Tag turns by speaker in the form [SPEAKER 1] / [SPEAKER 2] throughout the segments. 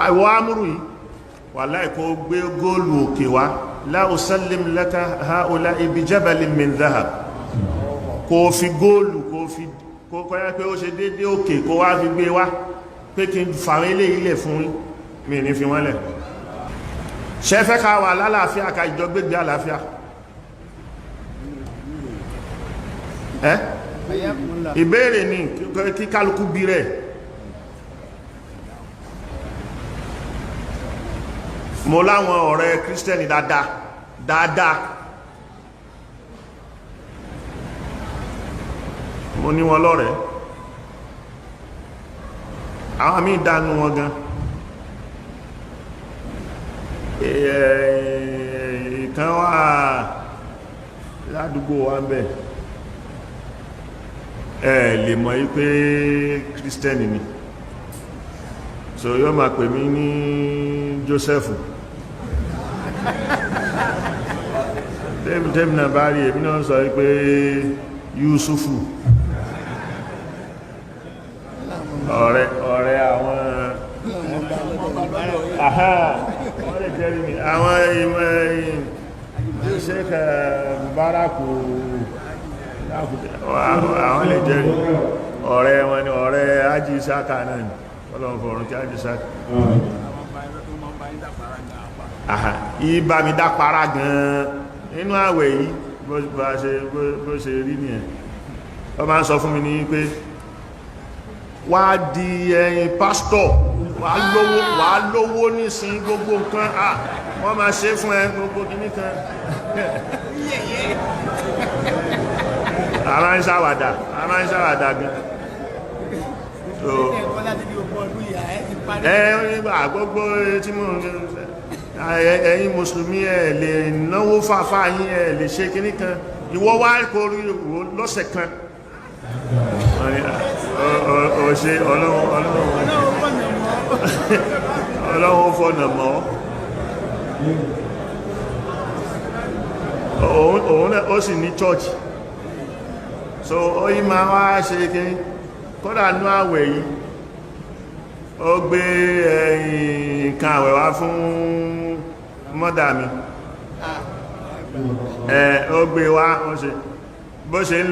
[SPEAKER 1] àìwọ́ amúrù yìí wallahi kó gbé góòlù òkè wá la usallim laka haula bi jabalin min dhahab kó fi góòlù kó kọ́yá pé ó ṣe dédé òkè kó wá fi gbé wá pé kí n fàwọn ilé ilẹ̀ fún mi ní fi wọ́n lẹ̀ ṣẹ́fẹ́ ká wà lálàáfíà ká ìjọgbégbé àlàáfíà ìbéèrè ní kí kálukú bí rẹ̀ mo láwọn ọ̀rẹ́ kírísítẹ́nì dáadáa mo ní wọn lọ́rẹ̀ẹ́ àwọn àmì ìdánú wọn gan ìkan wà ládùúgbò wa ń bẹ̀ lè mọ̀ yí pé kírísítẹ́nì ni so yóò máa pè mí ní Jósẹ́fù tẹ́mì náà bá rí èmi náà sọ pé Yúsúfù ọ̀rẹ́ àwọn wọ́n lè jẹ́rìí mi àwọn Ṣéèkì Mùbárákù àwọn lè jẹ́rìí ọ̀rẹ́ wọn ni ọ̀rẹ́ Ájì Sákà náà ni ọlọ́run fọ̀rún kí Ájì Sákà ìbá mi dápara gan nínú àwẹ̀ yìí bó ṣe rí ní ẹ̀ ọ máa ń sọ fún mi ní pé wá di ẹ̀yìn pásítọ̀ wà lówó nísìn gbogbo nǹkan wọ́n máa ṣe fún ẹ gbogbo kìíní kan ara ń ṣàwàdà gan gbogbo tí mo ẹ̀yin mùsùlùmí ẹ̀ lè náwó fàfà yín ẹ̀ lè ṣe kìíní kan ìwọ wá kórí lọ́sẹ̀ kan ọ̀ṣẹ́ ọlọ́run fọ́nà mọ́ òun náà ó sì ní church so ó yí máa wá ṣe kí kódà ní àwẹ̀ yìí ó gbé nǹkan àwẹ̀ wá fún mọ́dà mi ó gbé wá ó ṣe bó ṣe ń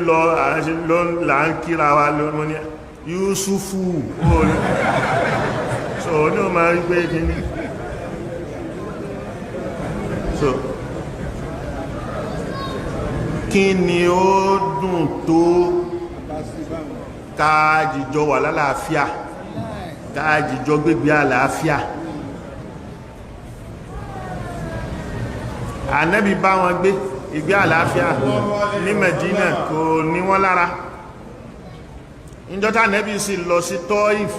[SPEAKER 1] lọ là ń kíra wa lónìí ní Yúsúfù so ní o máa rí pé kíní so kí ni ó dùn tó káàjìjọ wà lálàáfíà káàjìjọ gbégbé àlàáfíà Ànábì bá wọn gbé ìgbé àlàáfíà ní Mẹ̀dínà kò ní wọ́n lára ìjọta Ànábì sì lọ sí Tọ́ìf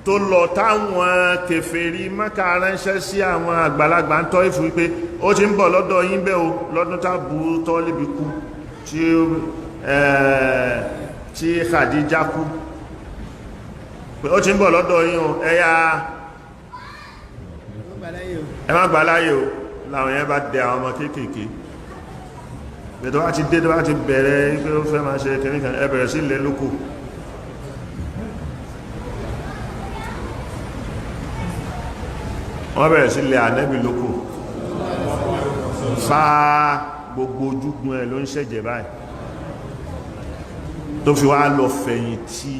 [SPEAKER 1] tó lọ táwọn kèfèrí Mákà ránṣẹ́ sí àwọn àgbàlagbà ń Tọ́ìf wípé ó ti ń bọ̀ lọ́dọ̀ yín bẹ́ o lọ́dún tàbí Tọ́líbì kú tí Khadija kú pé ó ti ń bọ̀ lọ́dọ̀ yín o ẹ má gbà láyé o láwọn yẹn bá dẹ àwọn ọmọ kéékèèké bẹ̀tọ̀ wá ti dé tó wá ti bẹ̀rẹ̀ pé ó fẹ́ máa ṣe kìnnìkan ẹ bẹ̀rẹ̀ sí ilẹ̀ lókò wọ́n bẹ̀rẹ̀ sí ilẹ̀ Ànábì lókò fa gbogbo ojúgun ẹ̀ ló ń ṣẹ̀jẹ̀ báyìí tó fi wá lọ fẹ̀yìn tí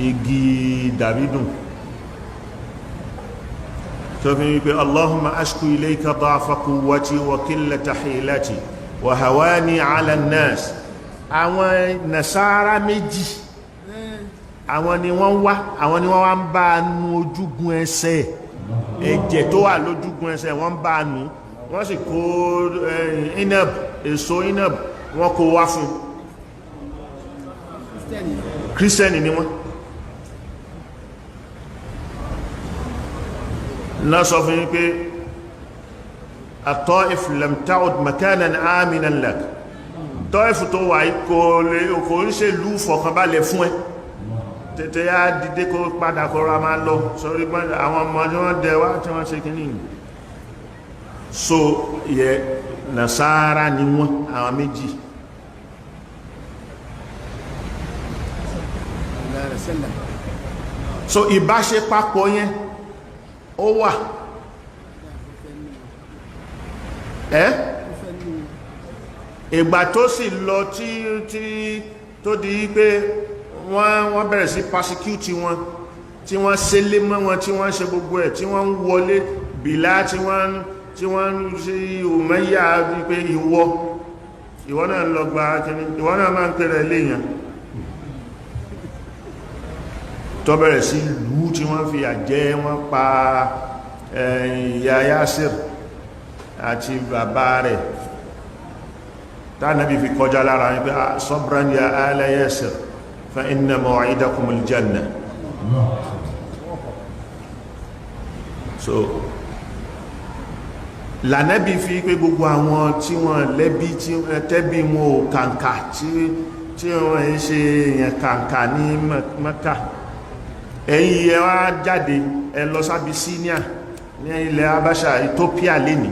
[SPEAKER 1] igi dàbídùn tó fi wípé Allahumma ashku ilayka da'fa quwwati wa qillata hilati wa hawani 'ala an-nas àwọn Nasara méjì àwọn ni wọ́n wá ń bá nu ojúgun ẹsẹ̀ ẹ̀jẹ̀ tó wà lójúgun ẹsẹ̀ wọ́n bá nu wọ́n sì kó inab èso inab wọ́n kó wá fún kírísítẹ́nì ni wọ́n náà sọ fún yín pé at-Taif lam ta'ud makanan aminan lak Taif tó wà kò ń ṣe lú fọ̀kànbalẹ̀ fún ẹ tètè yá dìde kó padà kó ra máa lọ sórí àwọn ọmọ tí wọ́n dẹ̀ wá tí wọ́n ṣe kìíní so yẹ Nasara ni wọ́n àwọn méjì so ìbáṣepapọ̀ yẹn ó wà ìgbà tó sì lọ tí tó di pé wọ́n bẹ̀rẹ̀ sí persecute wọn tí wọ́n ṣẹlẹ̀ mọ́ wọn tí wọ́n ṣe gbogbo ẹ̀ tí wọ́n ń wọlé bìlá tí wọ́n ń ṣe òmẹ́yà wípé ìwọ náà lọ gba kíní ìwọ náà máa ń pèrè léèyàn tó bẹ̀rẹ̀ sí lú tí wọ́n fi àjẹ́ wọ́n pa ìyá Yásir àti bàbá rẹ̀ tánàbí fi kọjá lára wípé sabran ya ala Yásir fa inna maw'idakumul janna. So lànàbí fi pé gbogbo àwọn tí wọ́n lẹ́bí tí tẹ́bí wọn ò kàǹkà tí wọ́n ń ṣe èèyàn kàǹkà ní Mẹ́kà ẹ̀yin ẹ wá jáde ẹ lọ sí Abyssinia ní ilẹ̀ Habasha Ethiopia lẹ́ni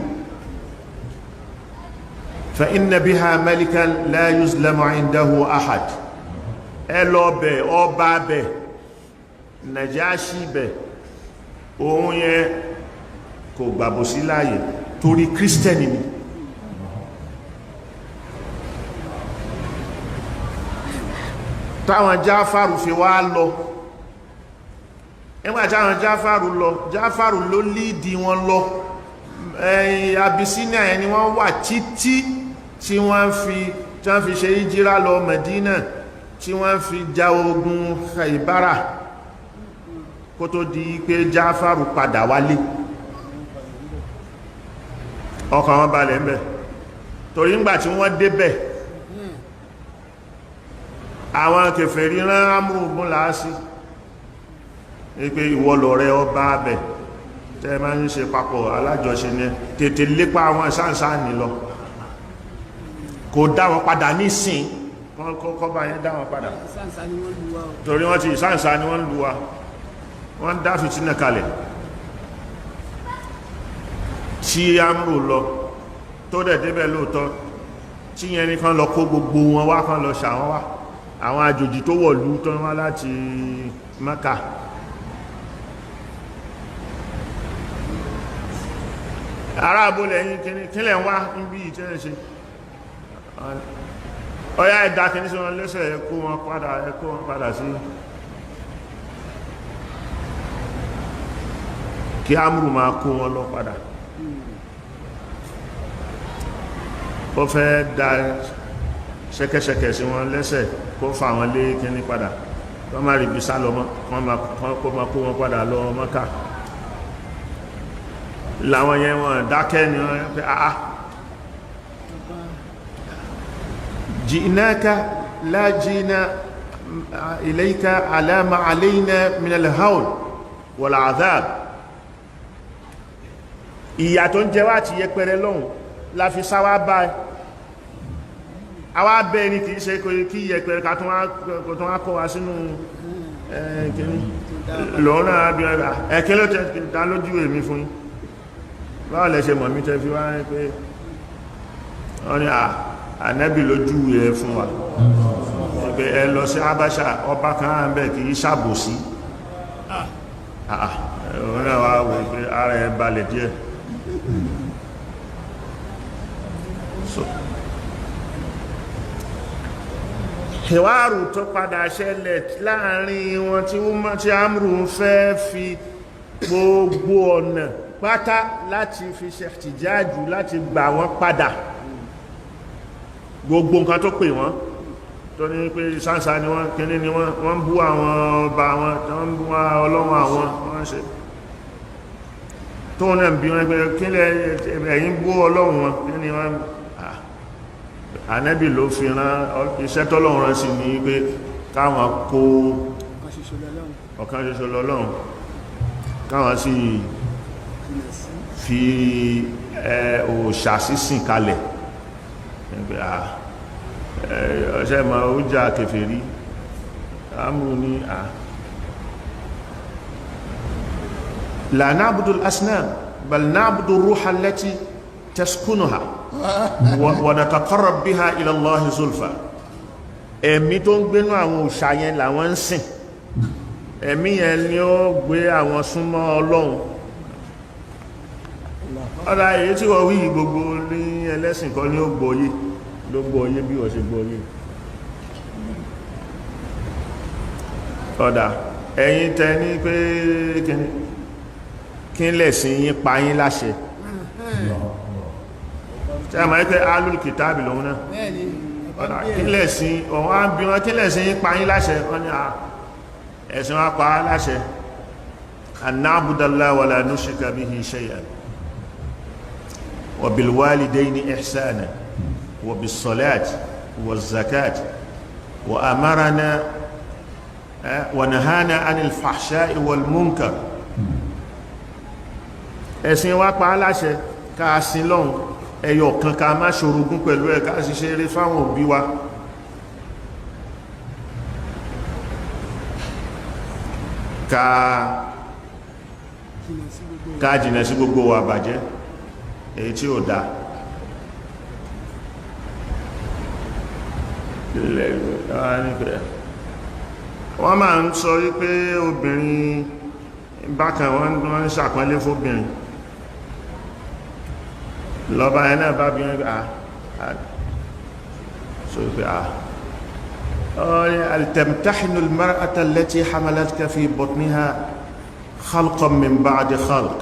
[SPEAKER 1] fa inna biha malikan la yuzlamu indahu ahad ẹ lọ bẹ̀ ọba bẹ̀ Najashi bẹ̀ òun yẹn kò gbàbò sí láàyè torí kírísítẹ́nì ni táwọn Jáfàrù fi wá lọ nígbàtí àwọn Jáfàrù ló líìdì wọn lọ Abyssinia yẹn ni wọ́n wà títí tí wọ́n fi ṣe ìjírá lọ Medina tí wọ́n fi ja ogun Khaybara kó tó di pé Jáfàrù padà wálé ọkàn wọn balẹ̀ ń bẹ̀ torí ńgbà tí wọ́n débẹ̀ àwọn kèfèrí rán Amru ibn al-As pé ìwọ lọ̀rẹ́ ọba abẹ̀ tẹ́ máa ń ṣe papọ̀ alájọṣe ní tètè lépa àwọn ìsáǹsáàní lọ kò dá wọn padà nísìn kọ́ bá yẹn dá wọn padà torí wọ́n ti ìsáǹsá ni wọ́n lù wá wọ́n dá fìtínà kalẹ̀ tí Amru lọ tó dẹ̀ débẹ̀ lóòtọ́ tí yẹn ní kán lọ kó gbogbo wọn wá kán lọ ṣàwọn wá àwọn àjòjì tó wọ̀lú tó wá láti Mẹ́kà ará abúlé yìí kílẹ̀ wá níbi ìtẹ́lẹ̀ ṣe ọya ẹ̀dá kìí sí wọn lẹ́sẹ̀ ẹkó wọn padà sí kí Amru máa kó wọn lọ padà ó fẹ́ dá ṣẹ́kẹ́ṣẹkẹ̀ sí wọn lẹ́sẹ̀ kó fà wọn lé kíní padà wọ́n má rí bí sá lọ mọ́ kó máa kó wọn padà lọ Mẹ́kà láwọn yẹn wọn dákẹ́ ni wọ́n pẹ́ àá جئناك لا جئنا إليك على ما علينا من الهول والعذاب ìyà tó ń jẹ wá ti yẹpẹrẹ lọ́hùn la fi sáwá bá àwa bẹ́ẹ̀ ni kìí ṣe kí yẹpẹrẹ ká tún wá kọ́ wa sínú lọ́nà ẹ̀kẹ́ ló tẹ́ dá lójú èmi fún yín báwọn lẹ ṣe mọ̀ mí tẹ́ fi wá pé wọ́n ni ànábì lójú ẹ fún wa ẹgbẹ́ ẹ lọ sí Habasha ọba kan á ń bẹ̀ kì í ṣàbòsí ọ̀rọ̀ náà wá wẹ̀ pé ara ẹ balẹ̀ díẹ̀ ìwárù tó padà ṣẹlẹ̀ láàrin wọn tí Amru ń fẹ́ fi gbogbo ọ̀nà pátá láti fi ṣe tìjáàjù láti gbà wọ́n padà gbogbo nǹkan tó pè wọ́n tó ní pé sáǹsá ni wọ́n kíní ni wọ́n bú àwọn ọba wọn wọ́n bú ọlọ́wọ́ àwọn wọ́n ṣe tó náà bí wọ́n pé kílẹ̀ ẹ̀yìn bú ọlọ́wọ́ wọn kíní wọ́n ànábì ló fi rán iṣẹ́ tọ́lọ́run rán sí ní pé káwọn kó ọ̀kan ṣoṣo lọ́lọ́run káwọn sì fi òòṣà sísìn kalẹ̀ ọ̀ṣẹ́ ma ó jà kèfèrí Amru ní la na'budu al-asnam bal na'budu ar-ruha allati taskunuha wa nataqarrab biha ila Allahi zulfa ẹ̀mí tó ń gbénú àwọn òòṣà yẹn làwọn ń sìn ẹ̀mí yẹn ni ó gbé àwọn súnmọ́ Ọlọ́run ọ̀dá èyí tí wọ́n wí gbogbo ní ẹlẹ́sìn kan ní ó gbọ́yé ló gbọ́yé bí wọ́n ṣe gbọ́yé ọ̀dá ẹ̀yin tẹ ní pé kí lẹ̀sìn yín pa yín láṣẹ tí a máa ń pẹ́ alul kìtàbì lòun náà ọ̀dá kí lẹ̀sìn ọ̀wọ́n á bí wọn kí lẹ̀sìn yín pa yín láṣẹ wọ́n ní ẹ̀sìn wa pa á láṣẹ an na'budallaha wa la nushrika bihi shay'an wa bil walidayni ihsana wa bis salati waz zakati wa amarana wa nahana 'anil fahsha'i wal munkar ẹ̀sìn wa pa á láṣẹ ká sìn lọ́hun ẹyọ kan ká má ṣorogún pẹ̀lú ẹ̀ ká sì ṣe eré fáwọn òbí wa ká jìnà sí gbogbo wa bàjẹ́ èyí tí ó dá wọ́n máa ń sọ wípé obìnrin bákan wọ́n ń ṣàpọ́nlé fóbìnrin lọ́ba ẹ̀ náà bá bí wọ́n so wípé هل تمتحن المرأة التي حملتك في بطنها خلقا من بعد خلق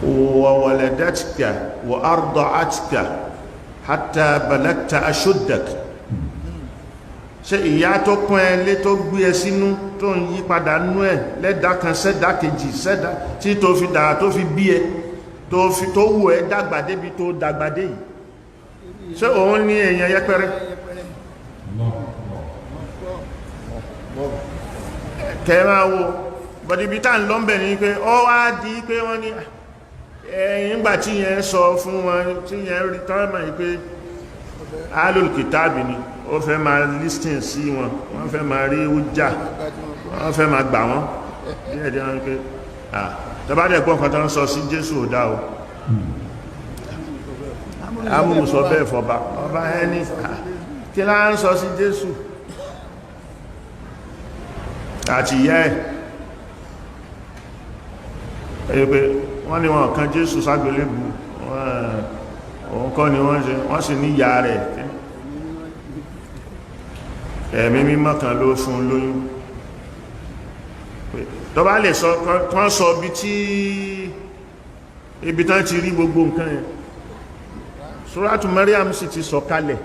[SPEAKER 1] وولدتك وأرضعتك حتى بلغت أشدك ṣé ìyá tó pọ́n ẹ lé tó gbé ẹ sínú tó ń yí padà nú ẹ lẹ́dà kan sẹ́dà kejì sẹ́dà tí tó fi dàgbà tó fi bí ẹ tó wù ẹ dàgbà débi tó dàgbà dé yìí ṣé òun ní èèyàn yẹpẹrẹ kẹma wo bọ̀dìbí tá ń lọ́m̀bẹ̀ ní pé ọ wá di pé wọ́n ní ẹ̀yìn gbà tí yẹn sọ fún wọn tí yẹn rí tọ́mà yìí pé alólùkìtàbì ni ó fẹ́ máa lístin sí wọn wọ́n fẹ́ máa rí ujá wọ́n fẹ́ máa gbà wọ́n díẹ̀díẹ̀ wọn pé tọ́bádẹ̀ gbọ́n kan tó ń sọ sí Jésù ò dá o amúrù sọ bẹ́ẹ̀ fọba ọba ẹni kí lá ń sọ sí Jésù àti ìyá ẹ̀ pé wọ́n ní wọn kan Jésù ságbélébù òun kọ́ ni wọ́n sì ní ìyá rẹ̀ ẹ̀mí mímọ́ kan ló fún lóyún tó bá lè sọ kán sọ bí tí ibi tán ti rí gbogbo nǹkan yẹn Súrátù Maryam sì ti sọ kalẹ̀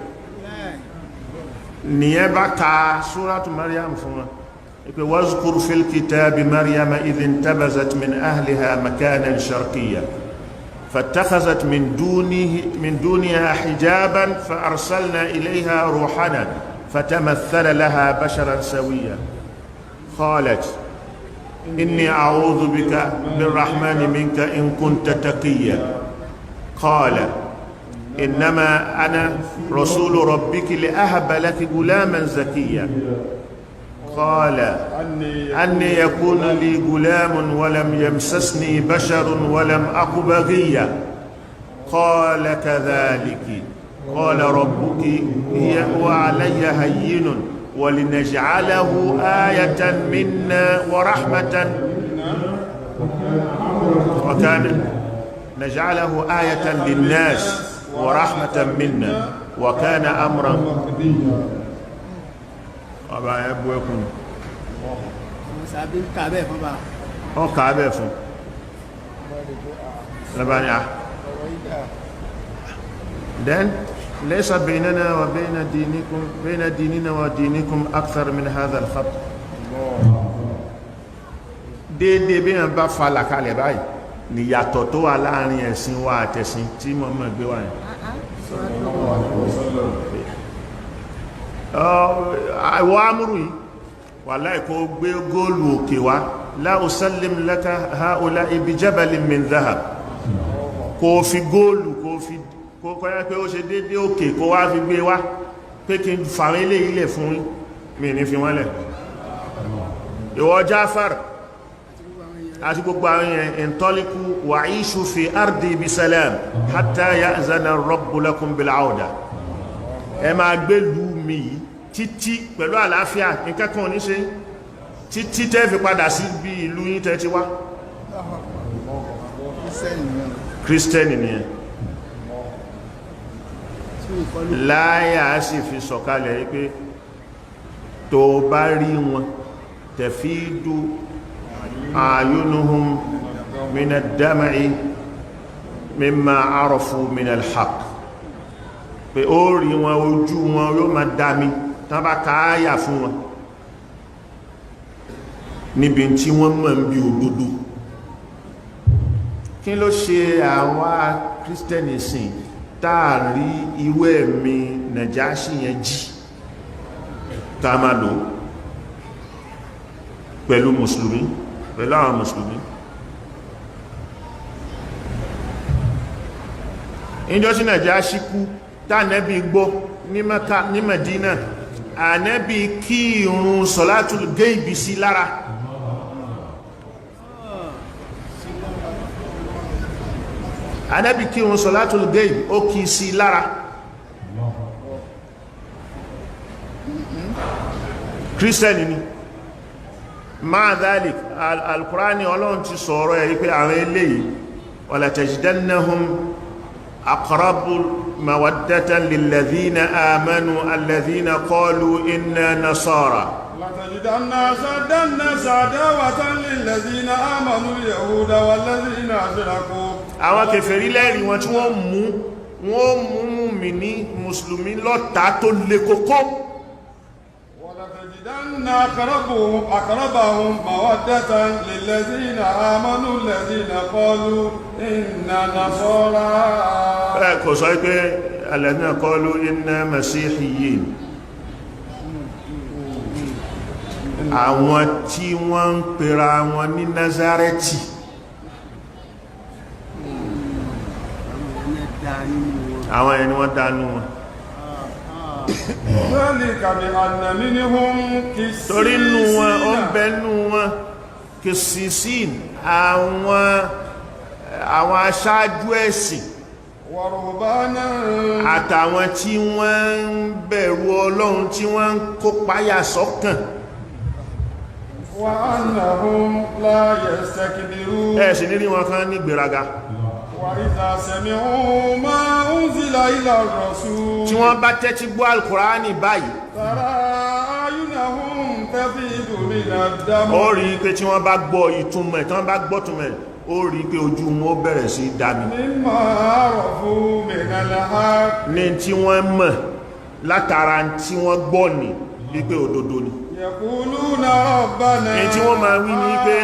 [SPEAKER 1] nìyẹn bá ka Súrátù Maryam fún wọn ìpé wazkur fil kitabi Maryama idh intabazat min ahliha makanan sharqiyya fattakhazat min duniha hijaban fa arsalna ilayha ruhana fatamassala laha basharan sawiyya qalat inni a'udhu bika birrahmani minka in kunta taqiyya qala إنما أنا رسول ربك لأهب لك غلاما زكيا قال أني يكون لي غلام ولم يمسسني بشر ولم أك بغيا قال كذلك قال ربك وعلي هين ولنجعله آية منا ورحمة وكان نجعله آية للناس ورحمة منا وكان أمرا ọba ẹbú ẹkùn ọ kàábẹ̀ fún lọ́bàá à then ليس بيننا وبين دينكم بين ديننا ودينكم أكثر من هذا الخط déédéé bí wọ́n bá fa làkalẹ̀ báyìí ni yàtọ̀ tó wà láàrin ẹ̀sìn wa àtẹ̀sìn tí Muhammad gbé wáyé àwọ̀ amúrù yìí wà láìkó gbé góòlù òkè wá la usallim laka haula'i bi jabalin min dhahab kò fi góòlù kò kọ́yá pé ó ṣe dédé òkè kó wá fi gbé wá pé kí n fàwọn ilé ilẹ̀ fún mi ní fi wọ́n lẹ̀ ìwọ Jáfàr àti gbogbo àwọn èèyàn intaliqu wa'ishu fi ardi bisalam hatta ya'zana ar-rabbu lakum bil 'awda ẹ máa gbé lú mi yìí títí pẹ̀lú àlàáfíà nǹkan kan ò ní ṣe títí tẹ́ fi padà sí bí ìlú yín tẹ́ ti wá kírísítẹ́nì nìyẹn láyà sì fi sọ̀kalẹ̀ wípé tó bá rí wọn tafidu ayunuhum mina dam'i mimma arafu min alhaq pé ó rí wọn ojú wọn yóò máa dámi tán bá kááyà fún wọn níbi tí wọ́n mọ̀ ń bí òdodo kí ló ṣe àwa kírísítẹ́nì sìn táàrí irú ẹ̀mí Nàjáṣì yẹn jí ká máa lò pẹ̀lú mùsùlùmí pẹ̀lú àwọn mùsùlùmí ìjọ sí Nàjáṣì kú tánẹ́bí gbọ́ ní Mẹ́kà ní Mẹ́dínà ànẹ́bí kí ìrun sọ̀látùl gáìbì sí lára ànẹ́bí kí ìrun sọ̀látùl gáìbì ó kí sí lára kírísítẹ́nì ni máa dhalik al-Qur'ani Ọlọ́run ti sọ̀rọ̀ ẹ̀ wípé àwọn eléyìí wala tajidannahum aqrabu mawaddatan lilladhina amanu alladhina qalu inna nasara
[SPEAKER 2] latajidanna ashadda an-nasi adawatan lilladhina amanu al-yahuda walladhina ashraku
[SPEAKER 1] àwọn kèfèrí lẹ́rìí wọn tí wọ́n mú mùmínì mùsùlùmí lọ́tà tó le kókó
[SPEAKER 2] ولتجدن أقربهم مودة للذين آمنوا الذين قالوا إنا نصارى
[SPEAKER 1] kò sọ pé الذين قالوا إنا مسيحيين àwọn tí wọ́n ń pera wọn ní Nazareti àwọn ẹni wọ́n dánú wọn torí nù wọn ó ń bẹ nù wọn kìsìsìn àwọn aṣáájú ẹ̀sìn àtàwọn tí wọ́n ń bẹ̀rù Ọlọ́run tí wọ́n ń kó páyà sọ́kàn ẹ̀sìn nírí wọn kan ní gbéraga tí wọ́n bá tẹ́tí gbọ́ Al-Qur'ani báyìí ó rí pé tí wọ́n bá gbọ́ ìtumọ̀ tí wọ́n bá gbọ́ túnmọ̀ ó rí pé ojú wọn ó bẹ̀rẹ̀ sí dámi ní tí wọ́n mọ̀ látara tí wọ́n gbọ́ ní wípé òdodo ni
[SPEAKER 2] yaquluna rabbana
[SPEAKER 1] ní tí wọ́n máa wí ní pé